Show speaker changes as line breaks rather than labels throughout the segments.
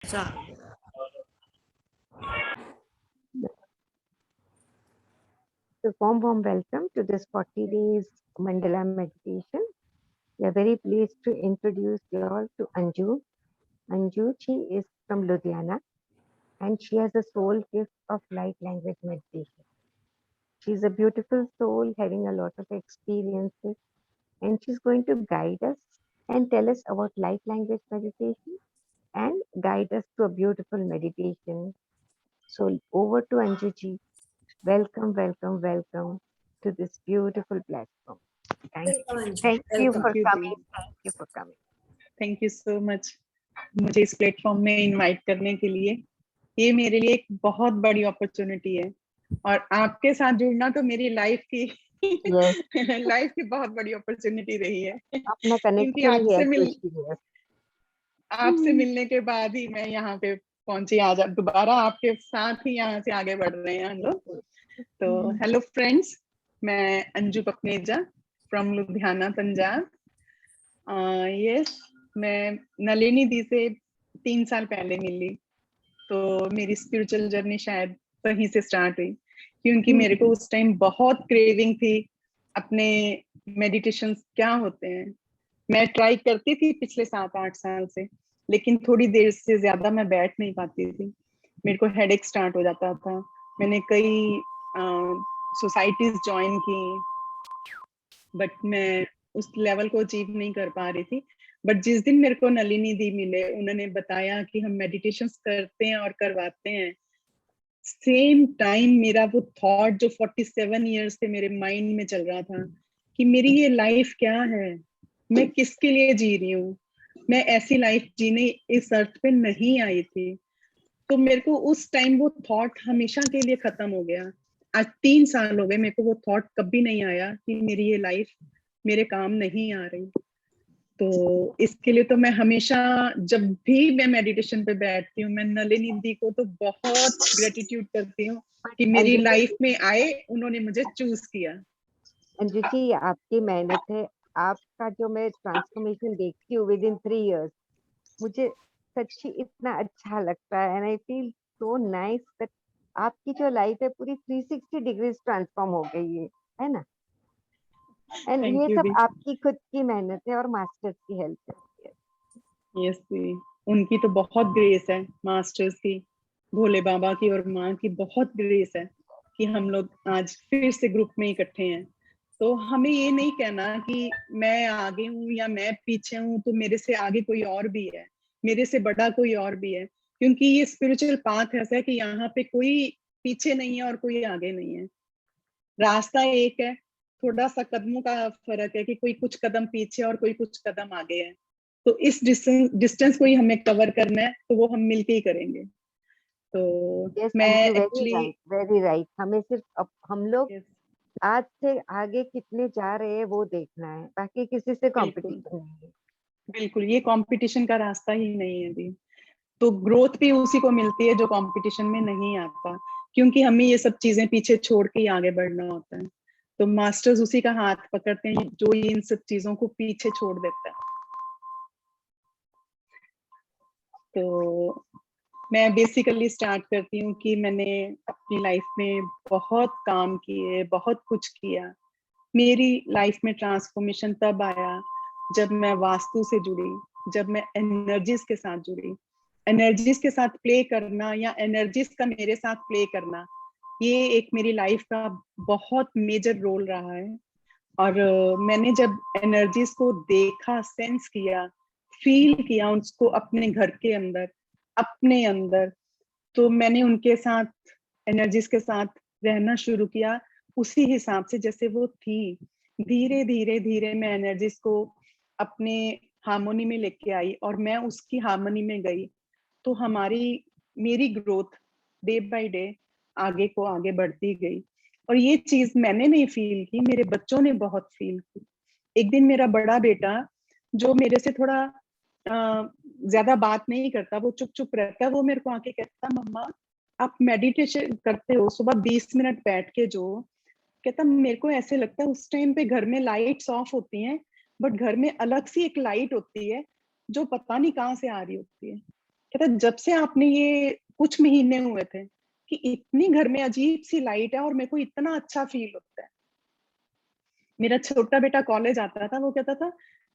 So,
warm welcome to this 40 days Mandala meditation. We are very pleased to introduce you all to Anju. Anju, she is from Ludhiana and she has a soul gift of light language meditation. She is a beautiful soul having a lot of experiences and she's going to guide us and tell us about light language meditation and guide us to a beautiful meditation. So over to Anju ji. Welcome, welcome, welcome to this beautiful platform. Thank
welcome,
you.
Anju.
Thank you
Welcome.
for
thank you जी,
coming. Thank you for coming.
Thank you so much मुझे इस platform में invite करने के लिए। ये मेरे लिए एक बहुत बड़ी अपॉर्चुनिटी है और आपके साथ जुड़ना तो मेरी लाइफ की
Yes,
लाइफ की बहुत बड़ी अपॉर्चुनिटी रही है
अपना
क्योंकि
connection ही ऐसे ही है.
आपसे मिलने के बाद ही मैं यहाँ पे पहुंची। आज अब दोबारा आपके साथ ही यहाँ से आगे बढ़ रहे हैं हम लोग। तो हेलो फ्रेंड्स, मैं अंजू पकनेजा फ्रॉम लुधियाना, पंजाब। यस, मैं नलिनी दी से 3 साल पहले मिली, तो मेरी स्पिरिचुअल जर्नी शायद वहीं से स्टार्ट हुई क्योंकि मेरे को उस टाइम बहुत क्रेविंग थी अपने मेडिटेशन क्या होते हैं। मैं ट्राई करती थी पिछले 7-8 साल से, लेकिन थोड़ी देर से ज्यादा मैं बैठ नहीं पाती थी, मेरे को हेडेक स्टार्ट हो जाता था। मैंने कई सोसाइटीज ज्वाइन की बट मैं उस लेवल को अचीव नहीं कर पा रही थी। बट जिस दिन मेरे को नलिनी दी मिले, उन्होंने बताया कि हम मेडिटेशन करते हैं और करवाते हैं, सेम टाइम मेरा वो थॉट जो 47 इयर्स से मेरे माइंड में चल रहा था कि मेरी ये लाइफ क्या है, मैं किसके लिए जी रही हूँ, मैं ऐसी लाइफ जीने इस अर्थ पे नहीं आई थी। तो मेरे को उस टाइम वो थॉट हमेशा के लिए खत्म हो गया। आज 3 साल हो गए, मेरे को वो थॉट कभी नहीं आया कि मेरी ये लाइफ मेरे काम नहीं आ रही। तो इसके लिए तो मैं हमेशा जब भी मैं मेडिटेशन पे बैठती हूँ, मैं नलिनी दी को तो बहुत ग्रेटिट्यूड करती हूँ कि मेरी
अंजू
लाइफ में आए, उन्होंने मुझे चूज किया।
अंजू जी, ये आपकी मेहनत है. आपका जो मैं ट्रांसफॉर्मेशन देखती हूँ विद इन 3 years, मुझे सच्ची इतना अच्छा लगता है and I feel so nice that आपकी जो लाइफ है पूरी 360 डिग्रीज ट्रांसफॉर्म हो गई है ना. एंड
थैंक
ये
यू
सब
दी।
आपकी खुद की मेहनत है और मास्टर्स की हेल्प है.
यस दी, उनकी तो बहुत ग्रेस है, मास्टर्स की, भोले बाबा की और माँ की बहुत ग्रेस है कि हम लोग आज फिर से ग्रुप में इकट्ठे हैं। तो हमें ये नहीं कहना कि मैं आगे हूँ या मैं पीछे हूँ, तो मेरे से आगे कोई और भी है, मेरे से बड़ा कोई और भी है, क्योंकि ये स्पिरिचुअल पाथ ऐसा है कि यहाँ पे कोई पीछे नहीं है और कोई आगे नहीं है। रास्ता एक है, थोड़ा सा कदमों का फर्क है कि कोई कुछ कदम पीछे और कोई कुछ कदम आगे है। तो इस डिस्टेंस को ही हमें कवर करना है, तो वो हम मिलके ही करेंगे। तो
यस
मैं
Anju, very
actually
right, very right. हमें सिर्फ अब हम लोग आज से आगे कितने जा रहे हैं वो देखना है, बाकी किसी से
बिल्कुल
कंपटीशन नहीं है.
बिल्कुल, ये कंपटीशन का रास्ता ही नहीं है दी। तो ग्रोथ भी उसी को मिलती है जो कंपटीशन में नहीं आता, क्योंकि हमें ये सब चीजें पीछे छोड़ के ही आगे बढ़ना होता है। तो मास्टर्स उसी का हाथ पकड़ते हैं जो इन सब चीजों को पीछे छोड़ देता है। तो मैं बेसिकली स्टार्ट करती हूँ कि मैंने अपनी लाइफ में बहुत काम किए, बहुत कुछ किया। मेरी लाइफ में ट्रांसफॉर्मेशन तब आया जब मैं वास्तु से जुड़ी, जब मैं एनर्जीज के साथ जुड़ी। एनर्जीज के साथ प्ले करना या एनर्जीज का मेरे साथ प्ले करना, ये एक मेरी लाइफ का बहुत मेजर रोल रहा है। और मैंने जब एनर्जीज को देखा, सेंस किया, फील किया उसको अपने घर के अंदर, अपने अंदर, तो मैंने उनके साथ, एनर्जीज के साथ रहना शुरू किया उसी हिसाब से जैसे वो थी। धीरे धीरे धीरे मैं एनर्जीज को अपने हार्मोनी में लेके आई और मैं उसकी हार्मोनी में गई। तो मेरी ग्रोथ डे बाय डे आगे को आगे बढ़ती गई। और ये चीज मैंने नहीं फील की, मेरे बच्चों ने बहुत फील की। एक दिन मेरा बड़ा बेटा, जो मेरे से थोड़ा ज्यादा बात नहीं करता, वो चुप चुप रहता है, वो मेरे को आके कहता, मम्मा आप मेडिटेशन करते हो सुबह 20 मिनट बैठ के, जो कहता मेरे को ऐसे लगता है उस टाइम पे घर में लाइट्स ऑफ होती हैं, बट घर में अलग सी एक लाइट होती है जो पता नहीं कहाँ से आ रही होती है। कहता जब से आपने ये कुछ महीने हुए थे कि इतनी घर में अजीब सी लाइट है और मेरे को इतना अच्छा फील होता है। मेरा छोटा बेटा कॉलेज आता था, वो कहता था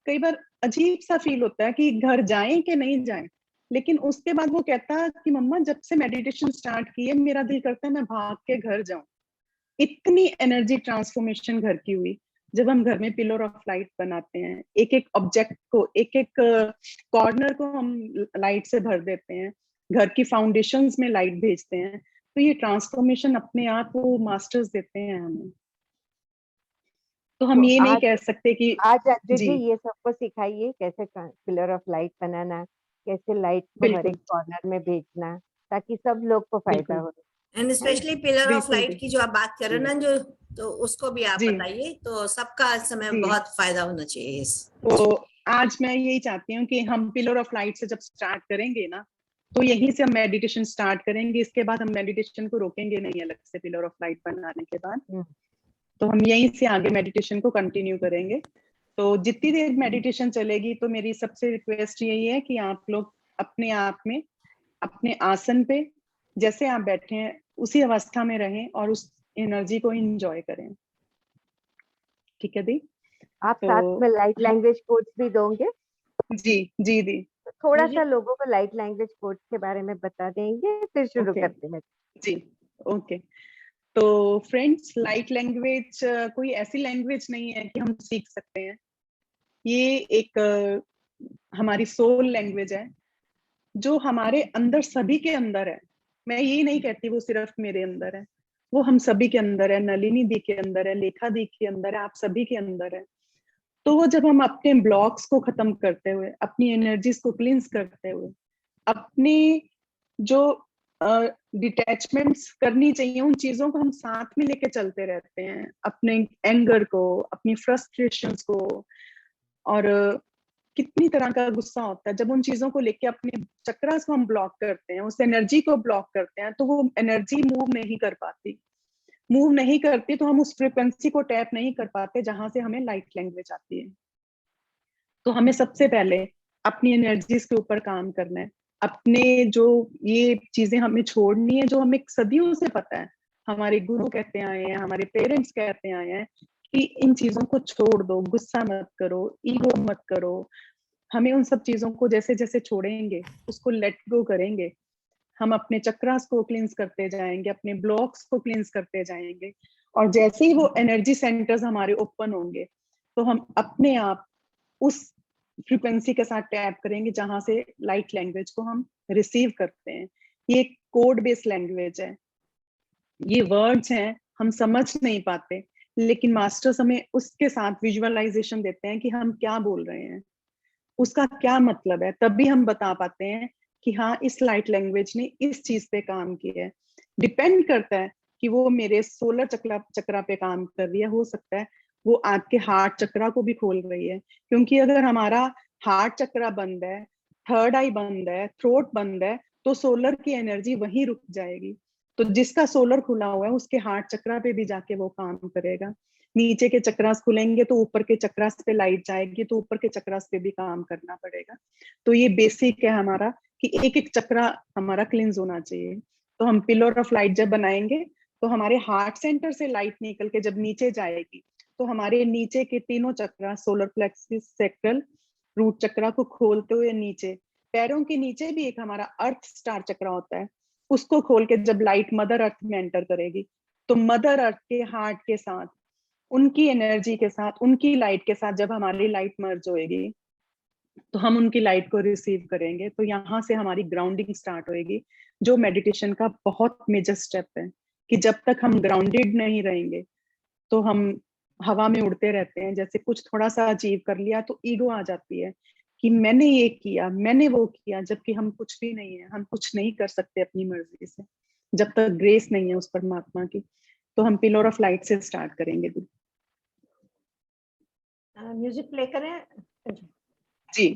कई बार अजीब सा फील होता है कि घर जाएं कि नहीं जाएं। लेकिन उसके बाद वो कहता कि मम्मा जब से मेडिटेशन स्टार्ट की है मेरा दिल करता है मैं भाग के घर जाऊं। इतनी एनर्जी ट्रांसफॉर्मेशन घर की हुई जब हम घर में पिलर ऑफ लाइट बनाते हैं। एक एक ऑब्जेक्ट को, एक एक कॉर्नर को हम लाइट से भर देते हैं, घर की फाउंडेशंस में लाइट भेजते हैं, तो ये ट्रांसफॉर्मेशन अपने आप वो मास्टर्स देते हैं हमें। तो हम
तो
ये नहीं
आज
कह सकते कि
आज अंजू
जी
जी ये सबको सिखाइए कैसे पिलर ऑफ लाइट बनाना, कैसे लाइट को हर
बिल्कुल
एक कॉर्नर में भेजना, ताकि सब लोग को फायदा
बिल्कुल
हो।
एंड स्पेशली पिलर ऑफ
बिल्कुल
लाइट की जो आप बात कर रहे हो ना, जो तो उसको भी आप
जी
बताइए, तो सबका इस समय
जी।
बहुत फायदा होना चाहिए इस।
तो आज मैं यही चाहती हूँ कि हम पिलर ऑफ लाइट से जब स्टार्ट करेंगे ना, तो यहीं से हम मेडिटेशन स्टार्ट करेंगे। इसके बाद हम मेडिटेशन को रोकेंगे नहीं अलग से पिलर ऑफ लाइट बनाने के बाद। तो हम यहीं से आगे मेडिटेशन को कंटिन्यू करेंगे। तो जितनी देर मेडिटेशन चलेगी, तो मेरी सबसे रिक्वेस्ट यही है कि आप लोग अपने आप में, अपने आसन पे जैसे आप बैठे हैं उसी अवस्था में रहें और उस एनर्जी को एंजॉय करें। ठीक है दी?
आप
तो
साथ में लाइट लैंग्वेज कोड्स भी दोगे?
जी जी दी।
तो थोड़ा सा
म्यूजिक।
लोगों को लाइट लैंग्वेज कोड्स के बारे में बता देंगे, फिर शुरू
ओके
करते हैं।
जी ओके। तो फ्रेंड्स, लाइट लैंग्वेज कोई ऐसी लैंग्वेज नहीं है कि हम सीख सकते हैं। ये एक हमारी सोल लैंग्वेज है जो हमारे अंदर, सभी के अंदर है। मैं ये नहीं कहती वो सिर्फ मेरे अंदर है, वो हम सभी के अंदर है। नलिनी दी के अंदर है, लेखा दी के अंदर है, आप सभी के अंदर है। तो वो जब हम अपने ब्लॉक्स को खत्म करते हुए, अपनी एनर्जीज को क्लींस करते हुए, अपनी जो डिटैचमेंट्स करनी चाहिए उन चीजों को हम साथ में लेके चलते रहते हैं, अपने एंगर को, अपनी फ्रस्ट्रेशंस को। और कितनी तरह का गुस्सा होता है जब उन चीजों को लेके अपने चक्रास को हम ब्लॉक करते हैं, उस एनर्जी को ब्लॉक करते हैं, तो वो एनर्जी मूव नहीं कर पाती। मूव नहीं करती तो हम उस फ्रिक्वेंसी को टैप नहीं कर पाते जहां से हमें लाइट लैंग्वेज आती है। तो हमें सबसे पहले अपनी एनर्जीज के ऊपर काम करना है। अपने जो ये चीजें हमें छोड़नी है, जो हमें सदियों से पता है, हमारे गुरु कहते आए हैं, हमारे पेरेंट्स कहते आए हैं कि इन चीजों को छोड़ दो, गुस्सा मत करो, ईगो मत करो। हमें उन सब चीजों को जैसे जैसे छोड़ेंगे, उसको लेट गो करेंगे, हम अपने चक्रास को क्लींस करते जाएंगे, अपने ब्लॉक्स को क्लींस करते जाएंगे। और जैसे ही वो एनर्जी सेंटर्स हमारे ओपन होंगे, तो हम अपने आप उस फ्रीक्वेंसी के साथ टैप करेंगे जहां से लाइट लैंग्वेज को हम रिसीव करते हैं। ये कोड बेस्ड लैंग्वेज है, ये वर्ड्स हैं, हम समझ नहीं पाते, लेकिन मास्टर्स हमें उसके साथ विजुअलाइजेशन देते हैं कि हम क्या बोल रहे हैं, उसका क्या मतलब है, तब भी हम बता पाते हैं कि हाँ इस लाइट लैंग्वेज ने इस चीज पे काम किया है। डिपेंड करता है कि वो मेरे सोलर चक्रा पे काम कर रही है, हो सकता है वो आपके हार्ट चक्रा को भी खोल रही है। क्योंकि अगर हमारा हार्ट चक्रा बंद है, थर्ड आई बंद है, थ्रोट बंद है, तो सोलर की एनर्जी वहीं रुक जाएगी। तो जिसका सोलर खुला हुआ है उसके हार्ट चक्रा पे भी जाके वो काम करेगा। नीचे के चक्रास खुलेंगे तो ऊपर के चक्रास पे लाइट जाएगी, तो ऊपर के चक्रास पे भी काम करना पड़ेगा। तो ये बेसिक है हमारा कि एक एक चक्रा हमारा क्लींस होना चाहिए। तो हम पिलर ऑफ लाइट जब बनाएंगे, तो हमारे हार्ट सेंटर से लाइट निकल के जब नीचे जाएगी, तो हमारे नीचे के तीनों चक्रा, सोलर प्लेक्सिस, सेक्रल, रूट चक्रा को खोलते हुए नीचे, पैरों के नीचे भी एक हमारा अर्थ स्टार चक्रा होता है, उसको खोल के जब लाइट मदर अर्थ में एंटर करेगी, तो मदर अर्थ के हार्ट के साथ, उनकी एनर्जी के साथ, उनकी लाइट के साथ जब हमारी लाइट मर्ज होएगी, तो हम उनकी लाइट को रिसीव करेंगे। तो यहाँ से हमारी ग्राउंडिंग स्टार्ट होएगी, जो मेडिटेशन का बहुत मेजर स्टेप है। कि जब तक हम ग्राउंडेड नहीं रहेंगे, तो हम हवा में उड़ते रहते हैं। जैसे कुछ थोड़ा सा अचीव कर लिया तो ईगो आ जाती है कि मैंने ये किया, मैंने वो किया, जबकि हम कुछ भी नहीं है, हम कुछ नहीं कर सकते अपनी मर्जी से जब तक ग्रेस नहीं है उस परमात्मा की। तो हम पिलर ऑफ लाइट से स्टार्ट करेंगे।
म्यूजिक प्ले करें।
जी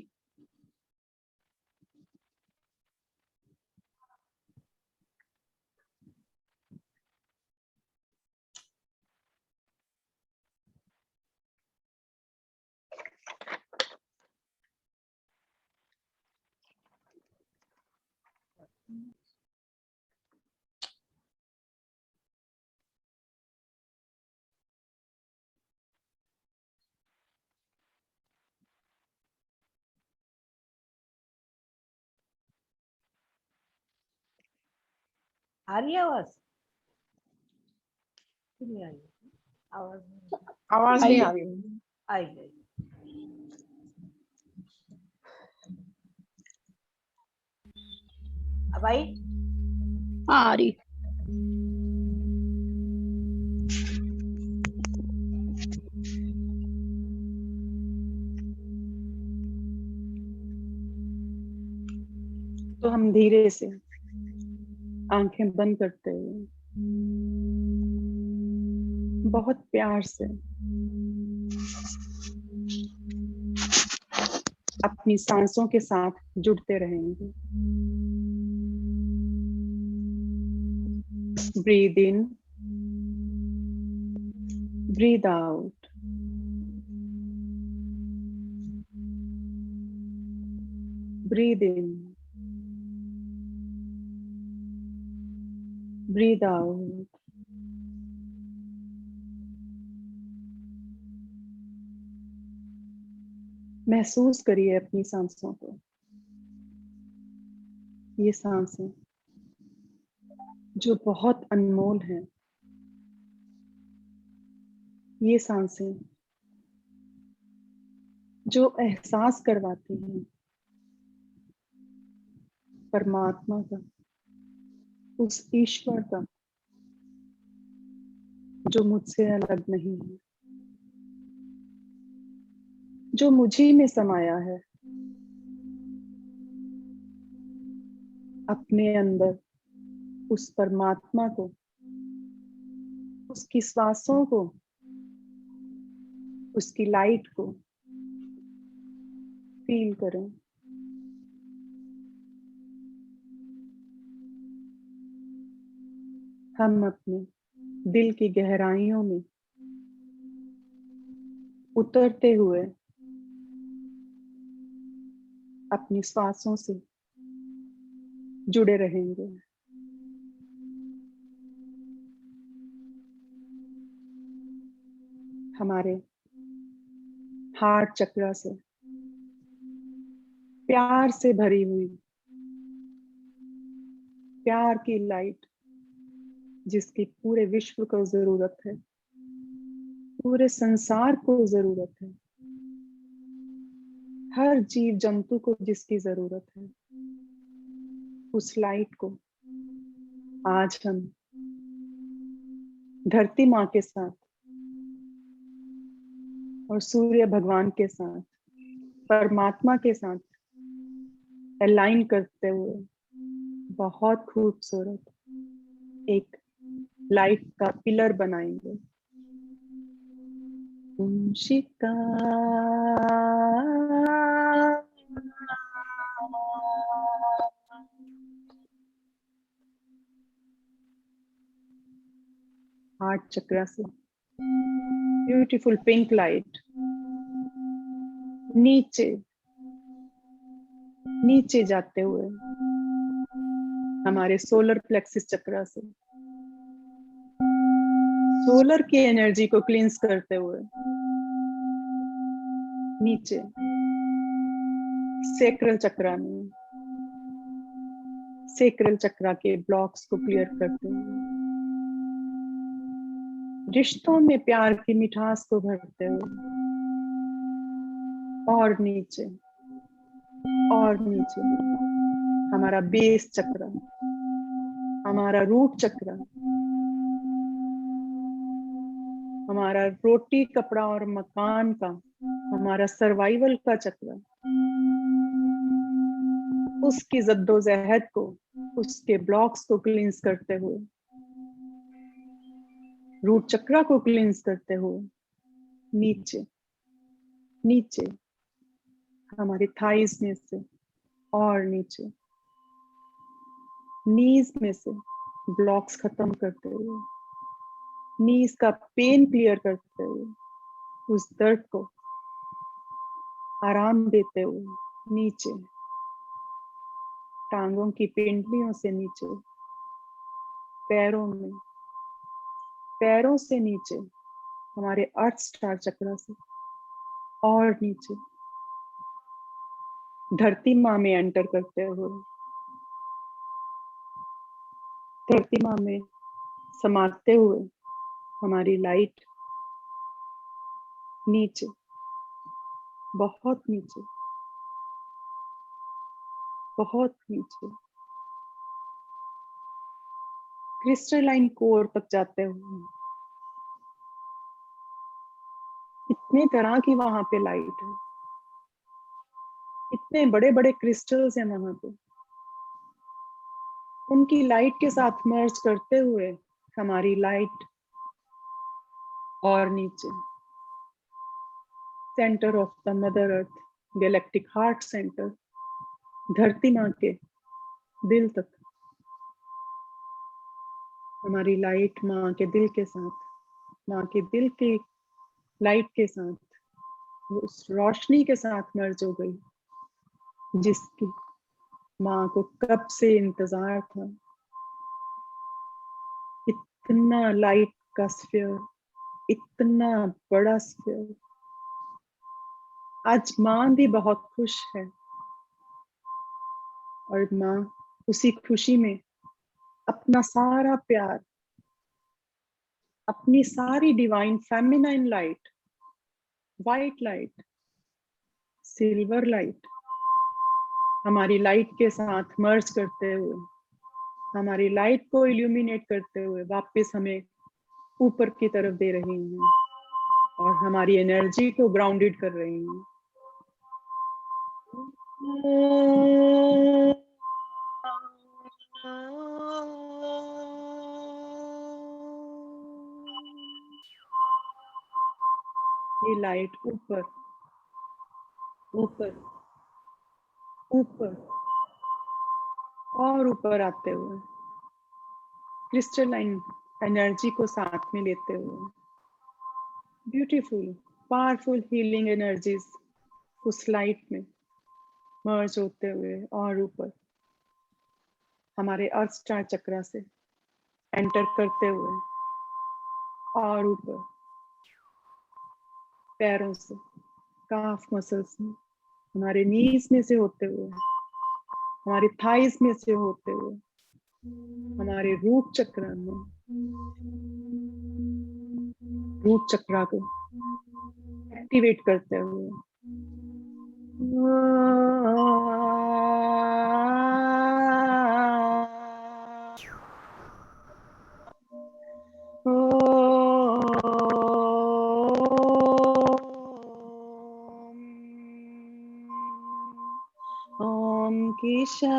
आ रही है आवाज? नहीं आ रही आवाज?
आवाज नहीं आ रही।
आई गई। अब आई?
आ रही।
तो हम धीरे से आंखें बंद करते हुए बहुत प्यार से अपनी सांसों के साथ जुड़ते रहेंगे। Breathe in, breathe out. Breathe in, breathe out. महसूस करिए अपनी सांसों को। ये सांसें जो बहुत अनमोल हैं, ये सांसें जो एहसास करवाती हैं परमात्मा का, उस ईश्वर का जो मुझसे अलग नहीं है, जो मुझी में समाया है। अपने अंदर उस परमात्मा को, उसकी श्वासों को, उसकी लाइट को फील करें। हम अपने दिल की गहराइयों में उतरते हुए अपनी श्वासों से जुड़े रहेंगे। हमारे हार्ट चक्र से प्यार से भरी हुई प्यार की लाइट, जिसकी पूरे विश्व को जरूरत है, पूरे संसार को जरूरत है, हर जीव जंतु को जिसकी जरूरत है, उस लाइट को आज हम धरती माँ के साथ और सूर्य भगवान के साथ, परमात्मा के साथ अलाइन करते हुए बहुत खूबसूरत एक लाइट का पिलर बनाएंगे। ओम शिका हार्ट चक्र से ब्यूटीफुल पिंक लाइट नीचे नीचे जाते हुए हमारे सोलर प्लेक्सिस चक्र से सोलर की एनर्जी को क्लींस करते हुए नीचे सेक्रल चक्र में सेक्रल चक्र के ब्लॉक्स को क्लियर करते हुए रिश्तों में प्यार की मिठास को भरते हुए और नीचे हमारा बेस चक्र, हमारा रूट चक्र, हमारा रोटी कपड़ा और मकान का, हमारा सर्वाइवल का चक्र, उसकी जद्दोजहद को, उसके ब्लॉक्स को क्लींस करते हुए, रूट चक्र को क्लींस करते हुए नीचे नीचे हमारी थाइस में से और नीचे नीज में से ब्लॉक्स खत्म करते हुए, नीज का पेन क्लियर करते हुए, उस दर्द को आराम देते हुए नीचे टांगों की पिंडलियों से नीचे, पैरों में, पैरों से नीचे, हमारे अर्थ स्टार चक्र से और नीचे, धरती माँ में एंटर करते हुए, धरती माँ में समाते हुए हमारी लाइट नीचे, बहुत नीचे, बहुत नीचे, क्रिस्टलाइन कोर तक जाते हुए, इतने तरह की वहां पे लाइट है, इतने बड़े बड़े क्रिस्टल्स हैं वहां पे, उनकी लाइट के साथ मर्ज करते हुए हमारी लाइट और नीचे, centre of the mother earth, galactic heart centre, धरती माँ के दिल तक, हमारी लाइट माँ के दिल के साथ, माँ के दिल की लाइट के साथ, उस रोशनी के साथ मर्ज हो गई जिसकी माँ को कब से इंतजार था। इतना लाइट का स्फीयर, इतना बड़ा स्फीयर। आज माँ भी बहुत खुश है और माँ उसी खुशी में अपना सारा प्यार, अपनी सारी divine feminine light, white light, silver light हमारी लाइट के साथ मर्ज करते हुए, हमारी लाइट को इल्यूमिनेट करते हुए वापस हमें ऊपर की तरफ दे रही हैं और हमारी एनर्जी को ग्राउंडेड कर रही हैं। ये लाइट ऊपर ऊपर ऊपर और ऊपर आते हुए, क्रिस्टलाइन एनर्जी को साथ में लेते हुए, ब्यूटीफुल पावरफुल हीलिंग एनर्जीज उस लाइट में मर्ज होते हुए और ऊपर हमारे अर्थ स्टार चक्र से एंटर करते हुए और ऊपर पैरों से, काफ मसल्स में, हमारे नीज में से होते हुए, हमारे थाइस में से होते हुए, हमारे रूट चक्र में, रूट चक्र को एक्टिवेट करते हुए ओम किशा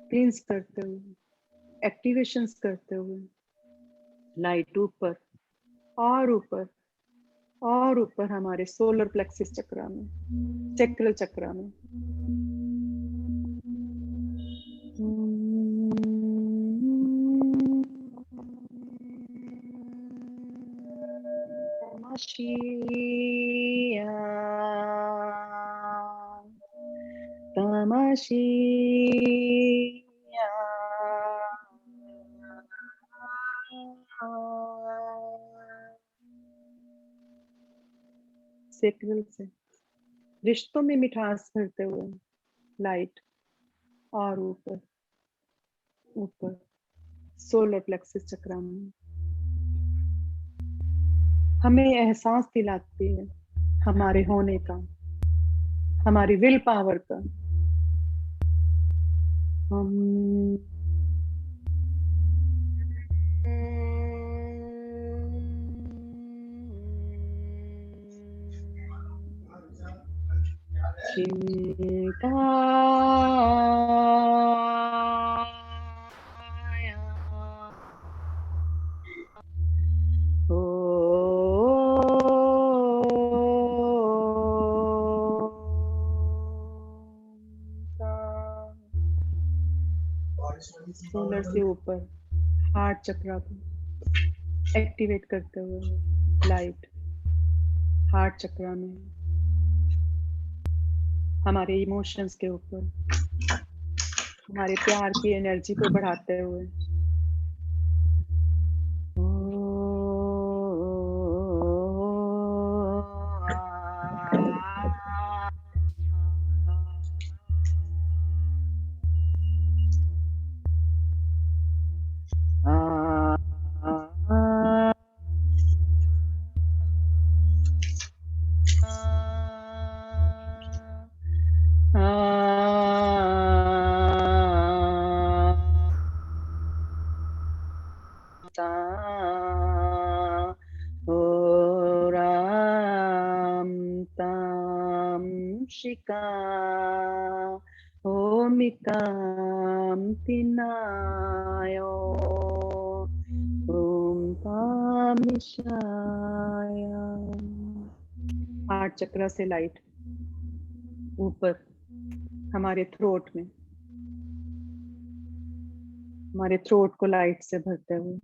क्लींस करते हुए, एक्टिवेशंस करते हुए, लाइट ऊपर और ऊपर और ऊपर हमारे सोलर प्लेक्सिस चक्र में, चक्रल चक्र में, तमशिया सेक्रल से रिश्तों में मिठास भरते हुए लाइट और ऊपर ऊपर सोलर प्लेक्सिस चक्र में हमें एहसास दिलाती है हमारे होने का, हमारी विल पावर का। हम चिंता सोलर से ऊपर हार्ट चक्रा को एक्टिवेट करते हुए लाइट हार्ट चक्रा में हमारे इमोशंस के ऊपर हमारे प्यार की एनर्जी को बढ़ाते हुए ओ राम ताम शिका ओमिकाम तिनायो ओम तामिशाया। हार्ट चक्र से लाइट ऊपर हमारे थ्रोट में हमारे थ्रोट को लाइट से भरते हुए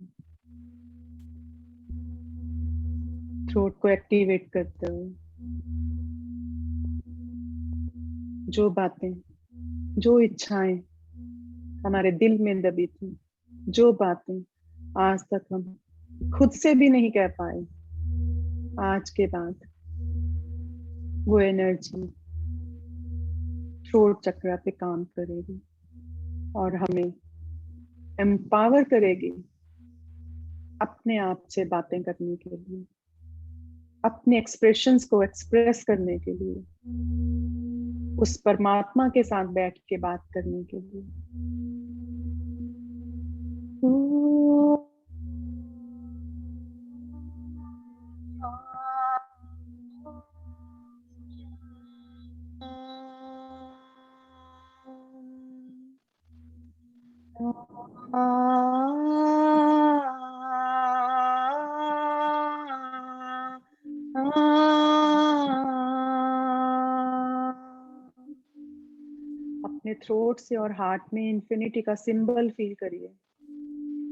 थ्रोट को एक्टिवेट करते हुए जो बातें जो इच्छाएं हमारे दिल में दबी थी जो बातें आज तक हम खुद से भी नहीं कह पाए आज के बाद वो एनर्जी थ्रोट चक्र पे काम करेगी और हमें एम्पावर करेगी अपने आप से बातें करने के लिए अपने एक्सप्रेशंस को एक्सप्रेस करने के लिए उस परमात्मा के साथ बैठ के बात करने के लिए। अपने थ्रोट से और हार्ट में इंफिनिटी का सिंबल फील करिए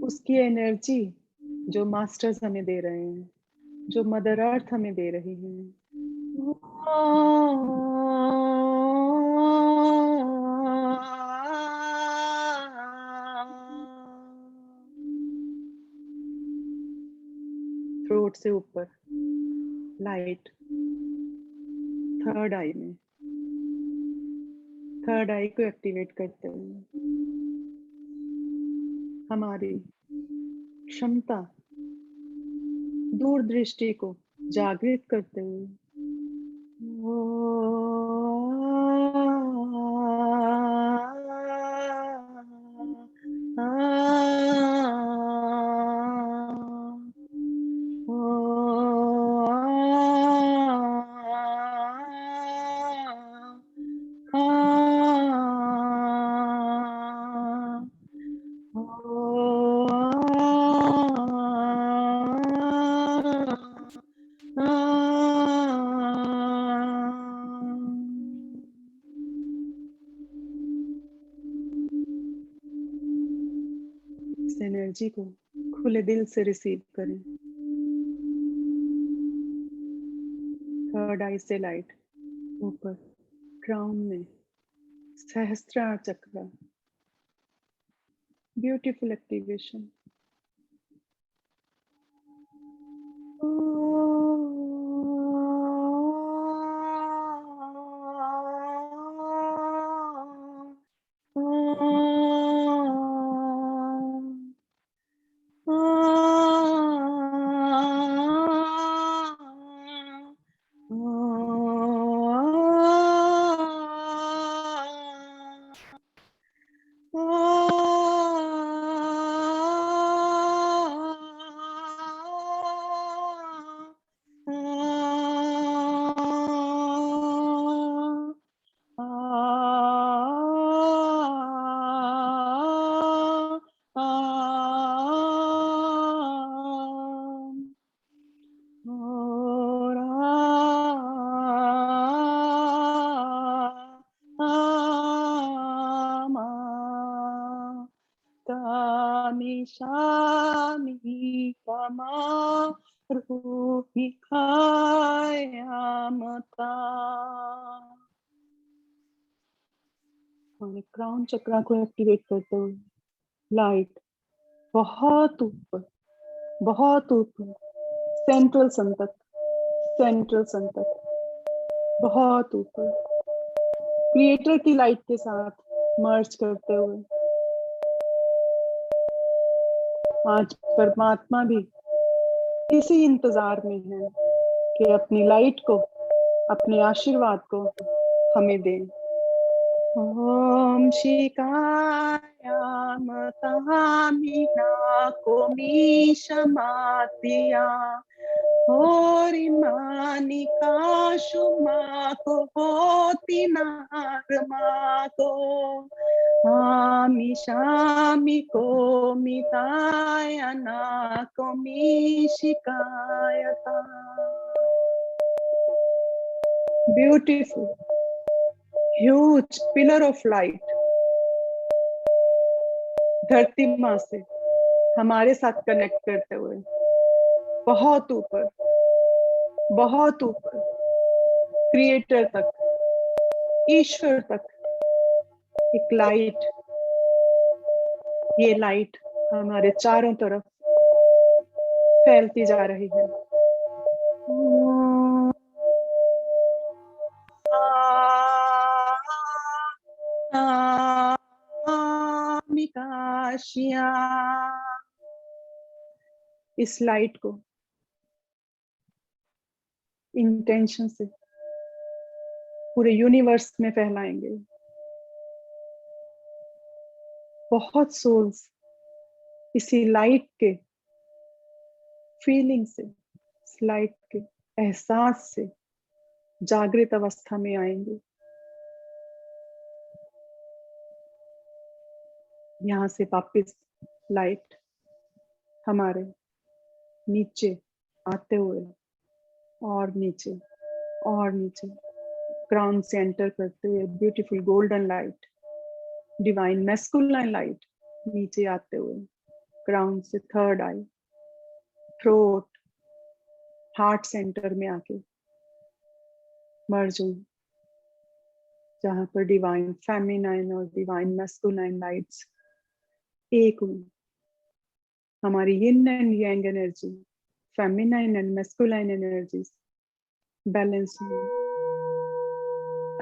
उसकी एनर्जी जो मास्टर्स हमें दे रहे हैं जो मदर अर्थ हमें दे रही है। थ्रोट से ऊपर लाइट थर्ड आई में थर्ड आई को एक्टिवेट करते हुए हमारी क्षमता दूरदृष्टि को जागृत करते हुए इस एनर्जी को खुले दिल से रिसीव करें। थर्ड आई से लाइट ऊपर क्राउन में सहस्त्रार चक्र ब्यूटीफुल एक्टिवेशन। शामि कमारुहि खायामता। और क्राउन चक्रा को एक्टिवेट करते हुए लाइट बहुत ऊपर सेंट्रल सन तक बहुत ऊपर क्रिएटर की लाइट के साथ मर्ज करते हुए आज परमात्मा भी इसी इंतजार में है कि अपनी लाइट को, अपने आशीर्वाद को हमें दें। ओम शिकायामतामि नाकोमि शमातिया होरिमानि काशुमाको होति नारमाको आमि शामि कोमिताय नाकोमि शिकायता। Beautiful, huge pillar of light धरती माँ से हमारे साथ कनेक्ट करते हुए बहुत ऊपर क्रिएटर तक, ईश्वर तक एक लाइट, ये लाइट हमारे चारों तरफ फैलती जा रही है। इस लाइट को इंटेंशन से पूरे यूनिवर्स में फैलाएंगे। बहुत सोल्स इसी लाइट के फीलिंग से, इस लाइट के एहसास से जागृत अवस्था में आएंगे। यहाँ से वापिस लाइट हमारे नीचे आते हुए और नीचे ग्राउंड से एंटर करते हुए beautiful golden light, divine masculine light नीचे आते हुए ग्राउंड से थर्ड आई, थ्रोट, हार्ट सेंटर में आके मर्ज हुई, जहां पर डिवाइन फेमिनाइन और डिवाइन मैस्कुलाइन लाइट्स एक हुई। हमारी yin and yang energy, feminine and masculine energies balance हुई।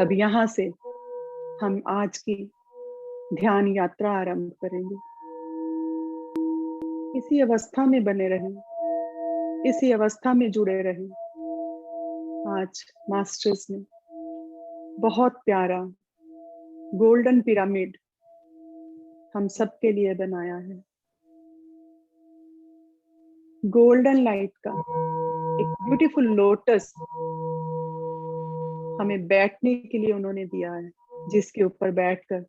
अब यहाँ से हम आज की ध्यान यात्रा आरंभ करेंगे। इसी अवस्था में बने रहें, इसी अवस्था में जुड़े रहें। आज मास्टर्स ने बहुत प्यारा गोल्डन पिरामिड हम सबके लिए बनाया है। गोल्डन लाइट का एक ब्यूटीफुल लोटस हमें बैठने के लिए उन्होंने दिया है, जिसके ऊपर बैठकर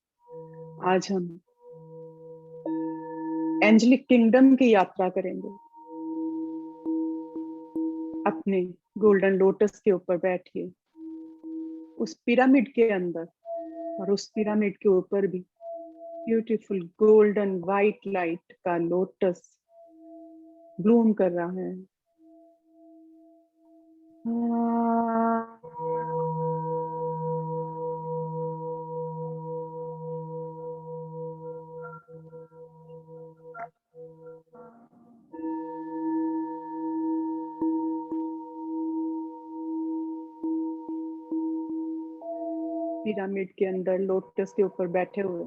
आज हम एंजेलिक किंगडम की यात्रा करेंगे। अपने गोल्डन लोटस के ऊपर बैठिए, उस पिरामिड के अंदर, और उस पिरामिड के ऊपर भी ब्यूटीफुल गोल्डन वाइट लाइट का लोटस ब्लूम कर रहा है। पिरामिड के अंदर लोटस के ऊपर बैठे हुए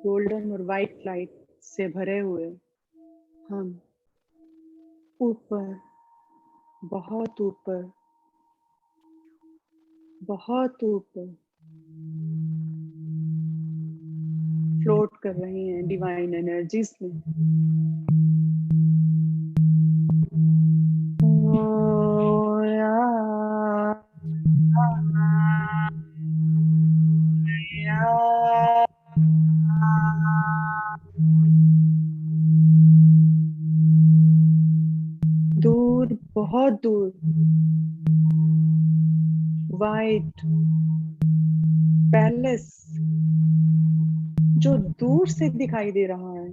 गोल्डन और वाइट लाइट से भरे हुए हम ऊपर, बहुत ऊपर फ्लोट कर रहे हैं डिवाइन एनर्जीज में। दूर, बहुत दूर वाइट पैलेस जो दूर से दिखाई दे रहा है,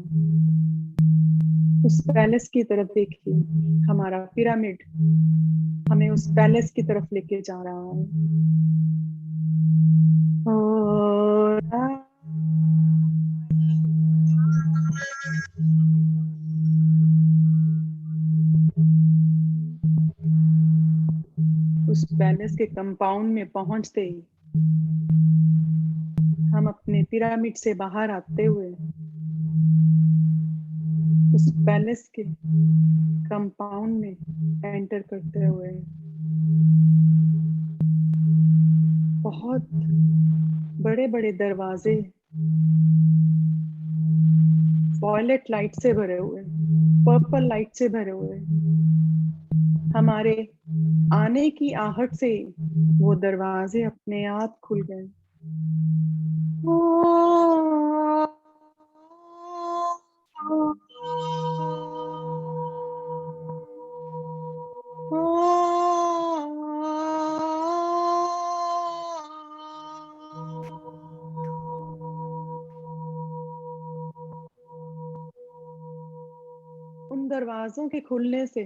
उस पैलेस की तरफ देखिए। हमारा पिरामिड हमें उस पैलेस की तरफ लेके जा रहा है। और उस पैलेस के कंपाउंड में पहुंचते ही हम अपने पिरामिड से बाहर आते हुए उस पैलेस के कंपाउंड में एंटर करते हुए बहुत बड़े बड़े दरवाजे वॉयलेट लाइट से भरे हुए, पर्पल लाइट से भरे हुए, हमारे आने की आहट से वो दरवाजे अपने आप खुल गए। उन दरवाजों के खुलने से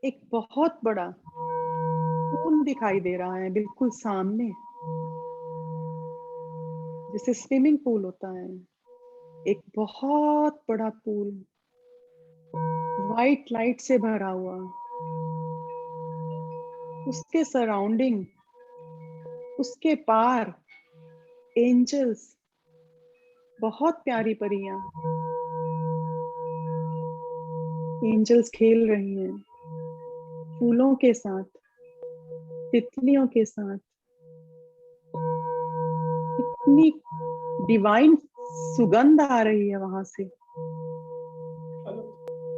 एक बहुत बड़ा पूल दिखाई दे रहा है बिल्कुल सामने, जैसे स्विमिंग पूल होता है। एक बहुत बड़ा पूल वाइट लाइट से भरा हुआ, उसके सराउंडिंग, उसके पार एंजल्स, बहुत प्यारी परियां, एंजल्स खेल रही हैं फूलों के साथ, तितलियों के साथ। इतनी डिवाइन सुगंध आ रही है वहां से,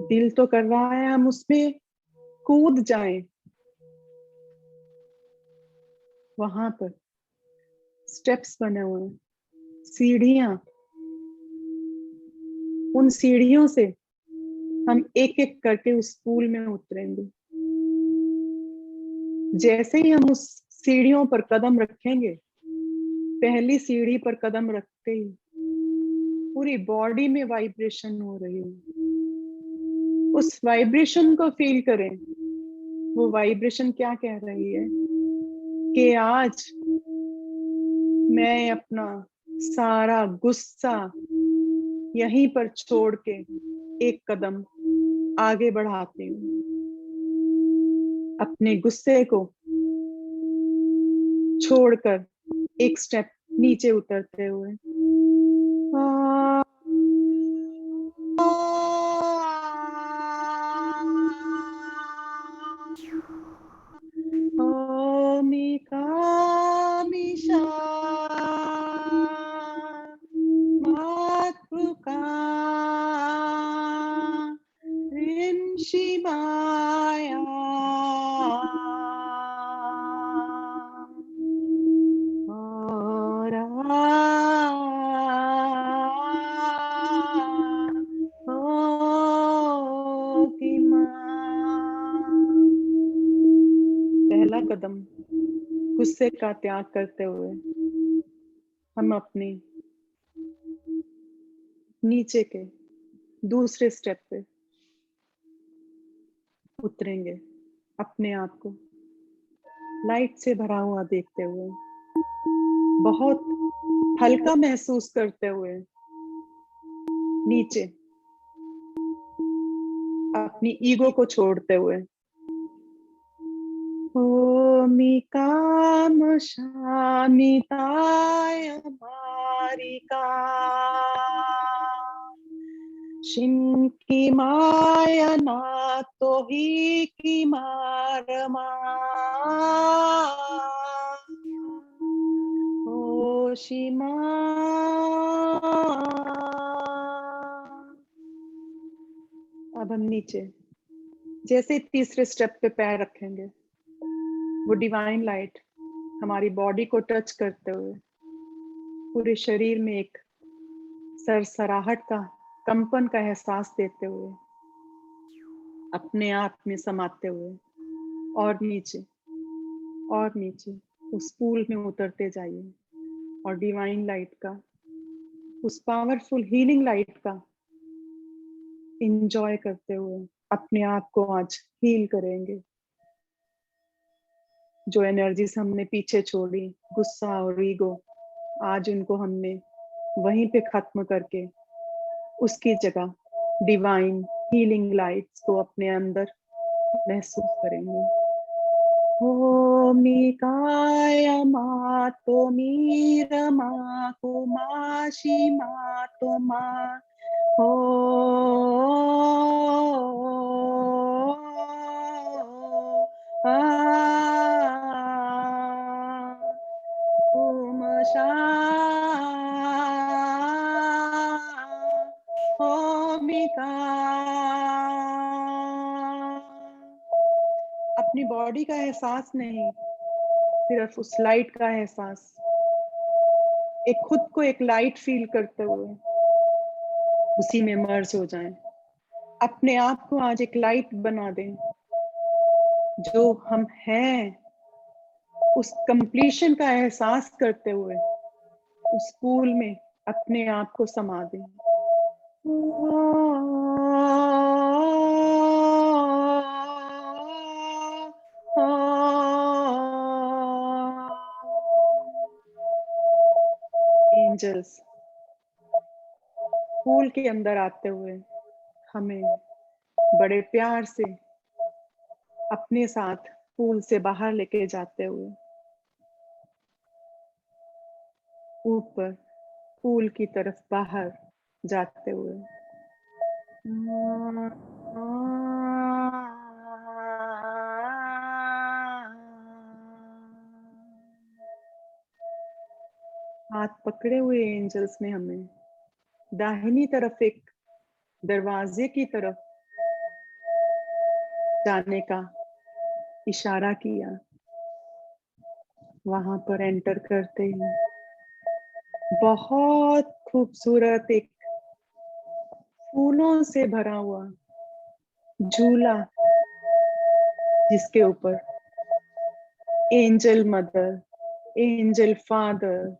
दिल तो कर रहा है हम उसमें कूद जाएं। वहां पर स्टेप्स बने हुए हैं, सीढ़ियां, उन सीढ़ियों से हम एक एक करके उस पूल में उतरेंगे। जैसे ही हम उस सीढ़ियों पर कदम रखेंगे, पहली सीढ़ी पर कदम रखते ही पूरी बॉडी में वाइब्रेशन हो रही है। उस वाइब्रेशन को फील करें। वो वाइब्रेशन क्या कह रही है कि आज मैं अपना सारा गुस्सा यहीं पर छोड़ के एक कदम आगे बढ़ाती हूँ, अपने गुस्से को छोड़कर एक स्टेप नीचे उतरते हुए। मिशा मातृका ऋषि माया पहला कदम गुस्से का त्याग करते हुए हम अपने नीचे के दूसरे स्टेप पे उतरेंगे, अपने आप को लाइट से भरा हुआ देखते हुए, बहुत हल्का महसूस करते हुए नीचे अपनी ईगो को छोड़ते हुए। ओमिकाम शामिताय मारिका शिंकी माया नातो ही की मारमा ओशिमा। अब हम नीचे जैसे तीसरे स्टेप पे पैर रखेंगे, वो डिवाइन लाइट हमारी बॉडी को टच करते हुए पूरे शरीर में एक सरसराहट का, कंपन का एहसास देते हुए अपने आप में समाते हुए और नीचे उस पूल में उतरते जाइए। और डिवाइन लाइट का, उस पावरफुल हीलिंग लाइट का एंजॉय करते हुए अपने आप को आज हील करेंगे। जो एनर्जीज हमने पीछे छोड़ी, गुस्सा और ईगो, आज उनको हमने वहीं पे खत्म करके उसकी जगह डिवाइन हीलिंग लाइट्स को अपने अंदर महसूस करेंगे। ओमिकाय मातो मीरमा कुमाशी मातो मा हो ओम शा ओमिका। अपनी बॉडी का एहसास नहीं, सिर्फ उस लाइट का एहसास, एक खुद को एक लाइट फील करते हुए उसी में मर्ज हो जाएं। अपने आप को आज एक लाइट बना दें। जो हम हैं उस कंप्लीशन का एहसास करते हुए उस पूल में अपने आप को समा दें। एंजल्स पूल के अंदर आते हुए हमें बड़े प्यार से अपने साथ पूल से बाहर लेके जाते हुए ऊपर पूल की तरफ बाहर जाते हुए हाथ पकड़े हुए एंजल्स ने हमें दाहिनी तरफ एक दरवाजे की तरफ जाने का इशारा किया। वहां पर एंटर करते ही बहुत खूबसूरत एक फूलों से भरा हुआ झूला, जिसके ऊपर एंजल मदर, एंजल फादर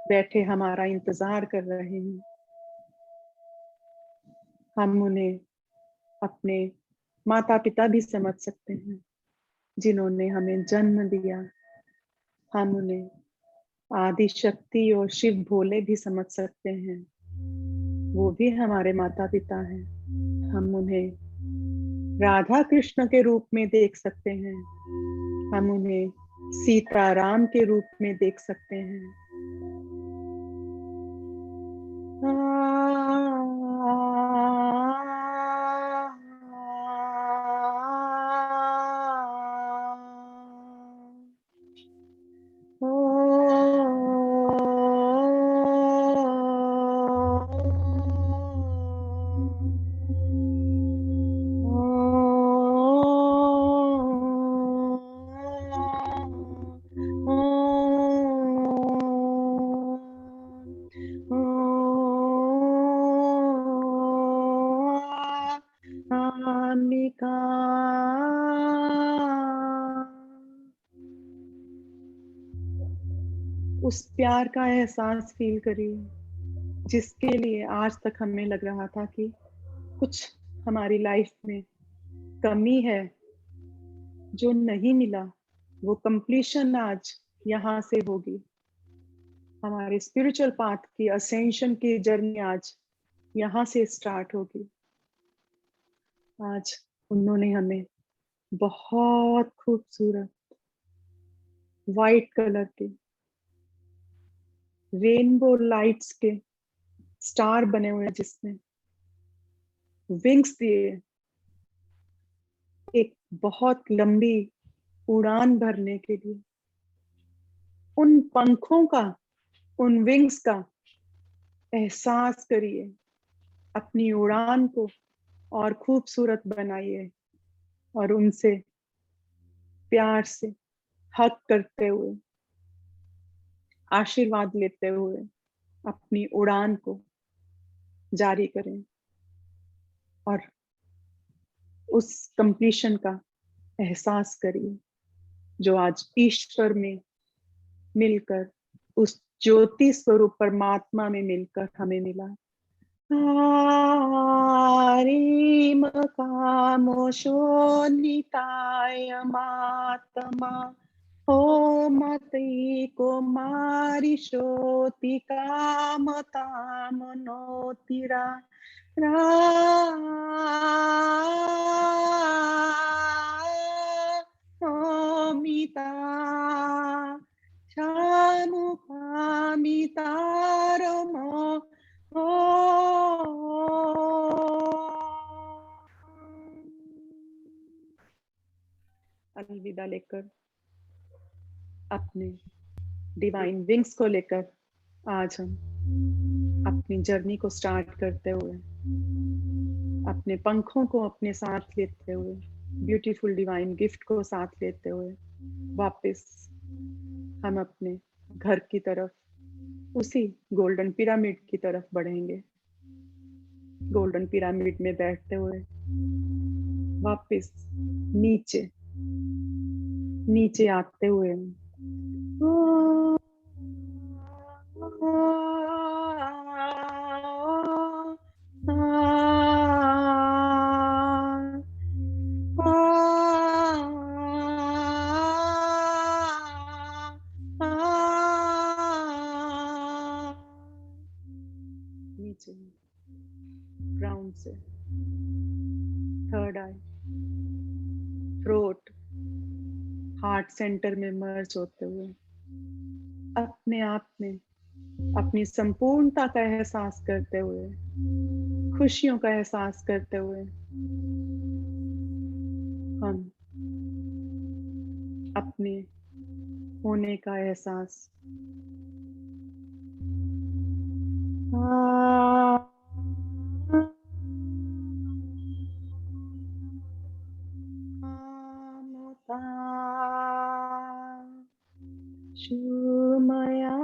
बैठे हमारा इंतजार कर रहे हैं। हम उन्हें अपने माता पिता भी समझ सकते हैं, जिन्होंने हमें जन्म दिया। हम उन्हें आदि शक्ति और शिव भोले भी समझ सकते हैं, वो भी हमारे माता पिता हैं। हम उन्हें राधा कृष्ण के रूप में देख सकते हैं, हम उन्हें सीताराम के रूप में देख सकते हैं। उस प्यार का एहसास फील करिए, जिसके लिए आज तक हमें लग रहा था कि कुछ हमारी लाइफ में कमी है, जो नहीं मिला, वो कंप्लीशन आज यहाँ से होगी। हमारे स्पिरिचुअल पाथ की असेंशन की जर्नी आज यहाँ से स्टार्ट होगी। आज उन्होंने हमें बहुत खूबसूरत वाइट कलर के रेनबो लाइट्स के स्टार बने हुए, जिसमें विंग्स दिए, एक बहुत लंबी उड़ान भरने के लिए। उन पंखों का, उन विंग्स का एहसास करिए, अपनी उड़ान को और खूबसूरत बनाइए और उनसे प्यार से हक करते हुए, आशीर्वाद लेते हुए अपनी उड़ान को जारी करें और उस कंप्लीशन का एहसास करिए, जो आज ईश्वर में मिलकर उस ज्योति स्वरूप परमात्मा में मिलकर हमें मिला। आरीम कामोशोनिताय मातमा ओ मती कुमारी शोति कामताम नोतिरा ओमिता शामुकामितारमो अलविदा लेकर अपने डिवाइन विंग्स को लेकर आज हम अपनी जर्नी को स्टार्ट करते हुए अपने पंखों को अपने साथ लेते हुए ब्यूटीफुल डिवाइन गिफ्ट को साथ लेते हुए वापस हम अपने घर की तरफ उसी गोल्डन पिरामिड की तरफ बढ़ेंगे। गोल्डन पिरामिड में बैठते हुए वापस नीचे नीचे आते हुए नीचे ग्राउंड से थर्ड आई थ्रोट हार्ट सेंटर में मर्ज होते हुए अपने आप में अपनी संपूर्णता का एहसास करते हुए खुशियों का एहसास करते हुए हम अपने होने का एहसास शुमया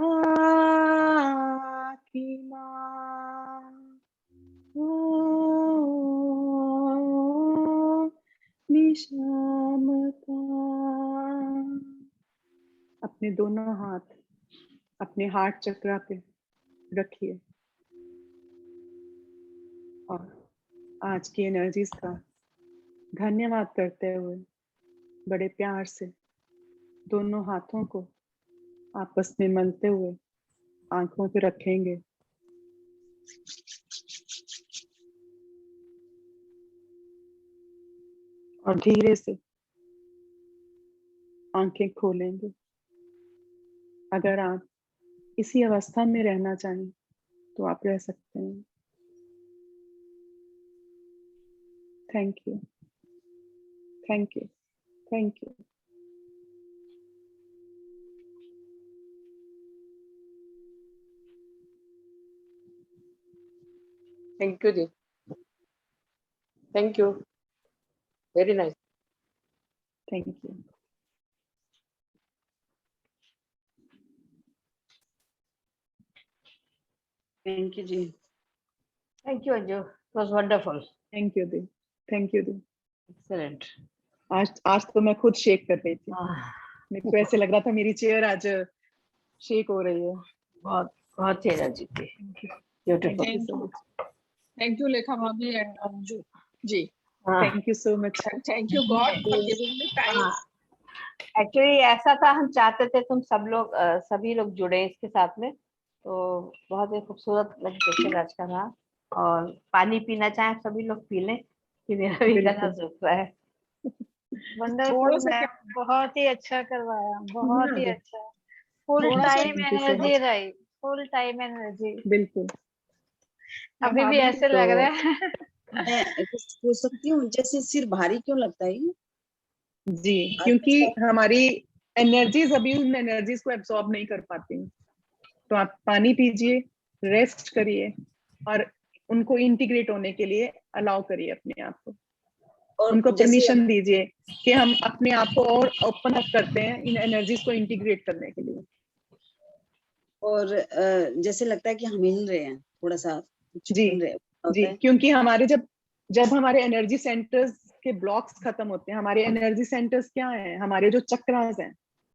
की माँ निशामता। अपने दोनों हाथ अपने हार्ट चक्रा पे रखिए और आज की एनर्जीज का धन्यवाद करते हुए बड़े प्यार से दोनों हाथों को आपस में मलते हुए आंखों पे रखेंगे और धीरे से आंखें खोलेंगे। अगर आप इसी अवस्था में रहना चाहें तो आप रह सकते हैं। Thank you, thank you, thank you.
Thank you, जी. Thank you. Very nice.
Thank you.
Thank you जी।
Thank you, Anju. It was wonderful.
Thank you दी, थैंक यू दी।
Excellent.
आज तो मैं खुद शेक कर रही थी।
Ah,
मेरे को ऐसे लग रहा था मेरी चेयर आज शेक हो रही है।
बहुत ही एनर्जी थी। Beautiful.
Thank you so much.
Thank you लेखा भाभी एंड अंजू जी।
हाँ,
Thank you so much.
Thank you God for giving me time.
हाँ। एक्चुअली ऐसा था, हम चाहते थे तुम सब लोग सभी लोग जुड़े इसके साथ में, तो बहुत ही खूबसूरत मेडिटेशन आज का था। और पानी पीना चाहे सभी लोग पी लें कि मेरा भी गला
बिल्कुल।
सूख रहा है।
थोड़ा सा क्या-
बहुत ही अच्छा करवाया, बहुत ही अच्छा। फुल
थोड़ा सा
time
Thank you so
energy
much.
रही, फुल टाइम एनर्जी।
बिल्कुल।
अभी भी
भाभी
ऐसे
तो-
लग रहा है।
मैं कुछ पूछ सकती हूँ, जैसे सिर भारी क्यों लगता है?
जी, क्योंकि हमारी एनर्जीज अभी उन एनर्जीज को एब्सॉर्ब नहीं कर पाती। तो आप पानी पीजिए, रेस्ट करिए और उनको इंटीग्रेट होने के लिए अलाउ करिए अपने आप को।
और
उनको
जैसे
परमिशन दीजिए कि हम अपने आप को और ओपन अप करते हैं इन एनर्जीज को इंटीग्रेट करने के लिए।
और जैसे लगता है कि हम हिल रहे हैं, थोड़ा सा कुछ
जी,
हिल रहे होता
जी,
है।
क्योंकि हमारे जब हमारे एनर्जी सेंटर्स के ब्लॉक्स खत्म होते हैं, हमारे एनर्जी सेंटर्स क्या हैं? हमारे जो चक्रास हैं,